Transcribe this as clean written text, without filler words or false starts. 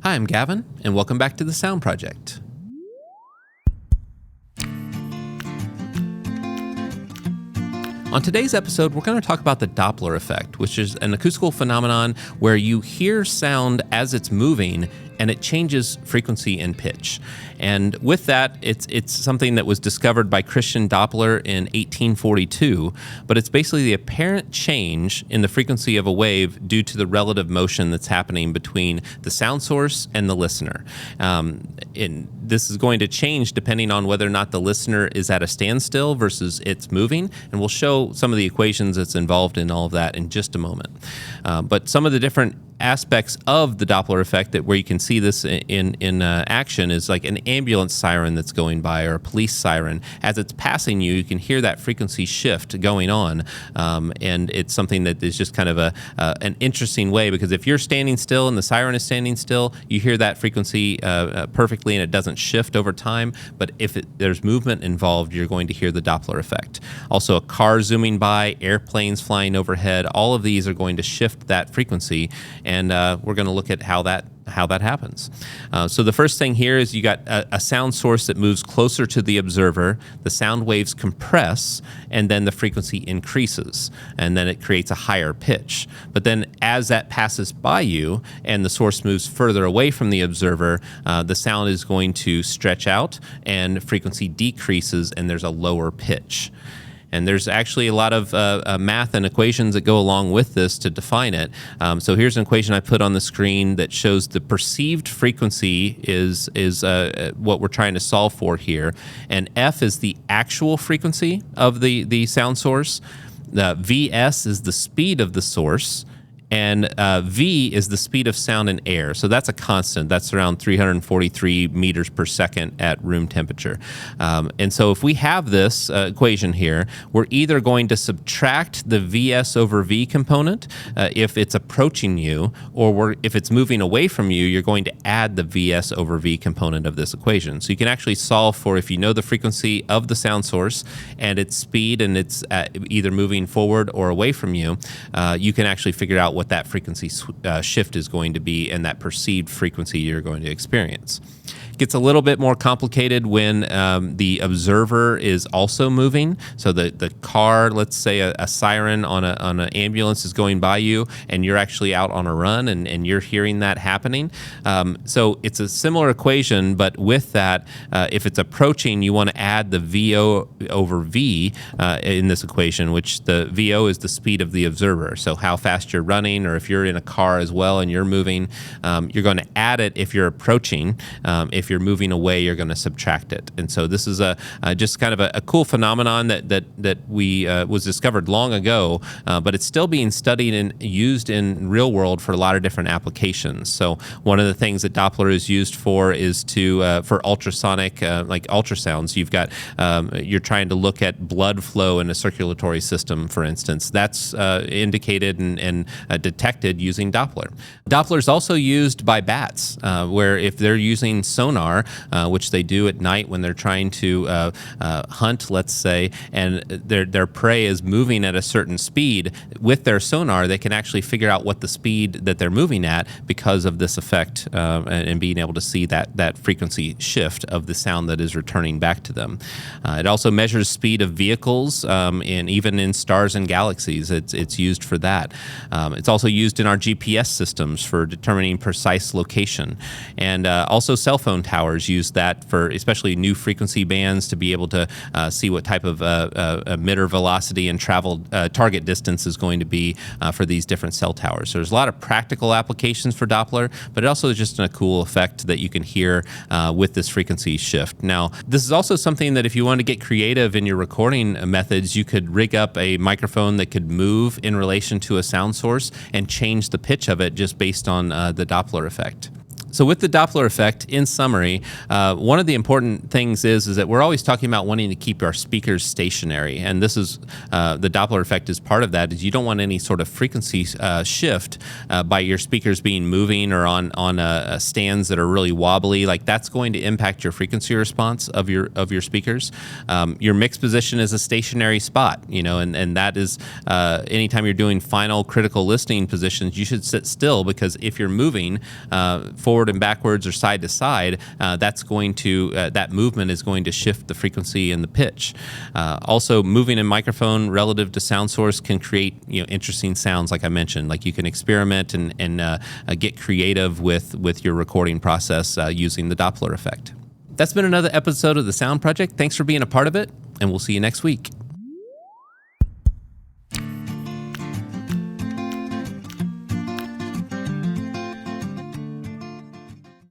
Hi, I'm Gavin, and welcome back to the Sound Project. On today's episode, we're going to talk about the Doppler effect, which is an acoustical phenomenon where you hear sound as it's moving and it changes frequency and pitch. And with that, it's something that was discovered by Christian Doppler in 1842, but it's basically the apparent change in the frequency of a wave due to the relative motion that's happening between the sound source and the listener. And this is going to change depending on whether or not the listener is at a standstill versus it's moving, and we'll show some of the equations that's involved in all of that in just a moment. But some of the different aspects of the Doppler effect that where you can see this in action is like an ambulance siren that's going by or a police siren. As it's passing you, you can hear that frequency shift going on, and it's something that is just kind of an interesting way, because if you're standing still and the siren is standing still, you hear that frequency perfectly and it doesn't shift over time. But if there's movement involved, you're going to hear the Doppler effect. Also, a car zooming by, airplanes flying overhead, all of these are going to shift that frequency. And we're going to look at how that happens. So the first thing here is you got a sound source that moves closer to the observer. The sound waves compress, and then the frequency increases, and then it creates a higher pitch. But then as that passes by you and the source moves further away from the observer, the sound is going to stretch out and frequency decreases, and there's a lower pitch. And there's actually a lot of math and equations that go along with this to define it. So here's an equation I put on the screen that shows the perceived frequency is what we're trying to solve for here. And F is the actual frequency of the sound source. Vs is the speed of the source. And V is the speed of sound in air. So that's a constant. That's around 343 meters per second at room temperature. And so if we have this equation here, we're either going to subtract the Vs over V component if it's approaching you, or if it's moving away from you, you're going to add the Vs over V component of this equation. So you can actually solve for, if you know the frequency of the sound source and its speed and it's either moving forward or away from you, you can actually figure out what that frequency shift is going to be and that perceived frequency you're going to experience. It gets a little bit more complicated when the observer is also moving. So the car, let's say a siren on an ambulance is going by you, and you're actually out on a run and you're hearing that happening. So it's a similar equation, but with that, if it's approaching, you want to add the VO over V in this equation, which the VO is the speed of the observer. So how fast you're running, or if you're in a car as well and you're moving, you're going to add it if you're approaching. If you're moving away, you're going to subtract it. And so this is just kind of a cool phenomenon that we was discovered long ago, but it's still being studied and used in real world for a lot of different applications. So one of the things that Doppler is used for is for ultrasonic, like ultrasounds. You've got you're trying to look at blood flow in a circulatory system, for instance. That's indicated and detected using Doppler. Doppler is also used by bats, where if they're using sonar, which they do at night when they're trying to hunt, let's say, and their prey is moving at a certain speed, with their sonar, they can actually figure out what the speed that they're moving at because of this effect, and being able to see that frequency shift of the sound that is returning back to them. It also measures speed of vehicles, and even in stars and galaxies, it's used for that. It's also used in our GPS systems for determining precise location, and also cell phone towers use that for especially new frequency bands to be able to see what type of emitter velocity and travel target distance is going to be for these different cell towers. So there's a lot of practical applications for Doppler, but it also is just a cool effect that you can hear with this frequency shift. Now, this is also something that if you want to get creative in your recording methods, you could rig up a microphone that could move in relation to a sound source and change the pitch of it just based on the Doppler effect. So with the Doppler effect, in summary, one of the important things is that we're always talking about wanting to keep our speakers stationary, and this is the Doppler effect is part of that. Is you don't want any sort of frequency shift by your speakers being moving or on stands that are really wobbly. Like that's going to impact your frequency response of your speakers. Your mix position is a stationary spot, and that is anytime you're doing final critical listening positions, you should sit still, because if you're moving forward forward and backwards or side to side, that movement is going to shift the frequency and the pitch. Also, moving a microphone relative to sound source can create interesting sounds, like I mentioned. Like you can experiment and get creative with your recording process using the Doppler effect. That's been another episode of the Sound Project. Thanks for being a part of it, and we'll see you next week.